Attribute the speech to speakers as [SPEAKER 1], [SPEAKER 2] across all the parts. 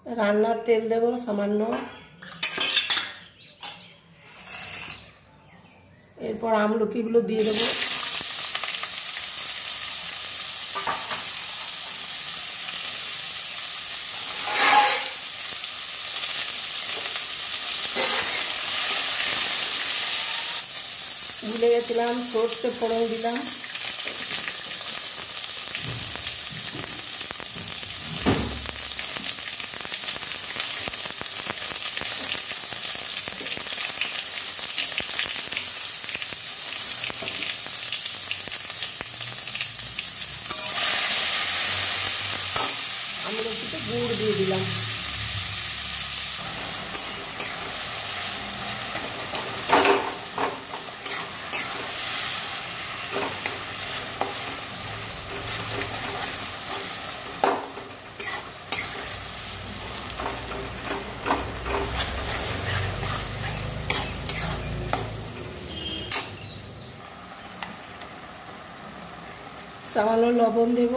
[SPEAKER 1] রান্নার তেল দেব সামান্য, এরপর আমলকিগুলো দিয়ে দেবো। ভুলে গেছিলাম, সর্ষে ফোড়ন দিলাম। আমলকিতে গুড় দিয়ে দিলাম। সামান্য লবণ দেব,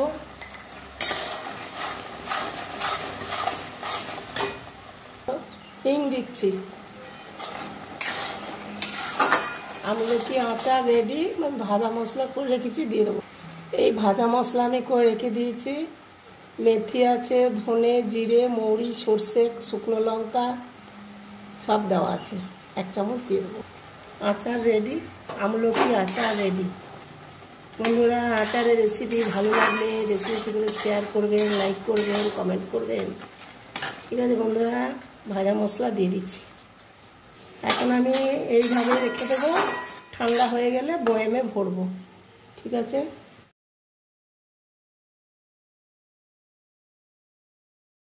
[SPEAKER 1] হিং দিচ্ছি। আমলকি আচার রেডি, ভাজা মশলা করে রেখেছি দিয়ে দেবো। এই ভাজা মশলা আমি করে রেখে দিয়েছি। মেথি আছে, ধনে, জিরে, মৌরি, সর্ষে, শুকনো লঙ্কা সব দেওয়া আছে, 1 চামচ দিয়ে দেবো। আচার রেডি, আমলকি আচার রেডি। বন্ধুরা, আচারের রেসিপি ভালো লাগলে রেসিপিগুলো শেয়ার করবেন, লাইক করবেন, কমেন্ট করবেন। ঠিক আছে বন্ধুরা, ভাজা মশলা দিয়ে দিচ্ছি। এখন আমি এইভাবে রেখে দেবো, ঠান্ডা হয়ে গেলে বয়ামে ভরবো। ঠিক আছে।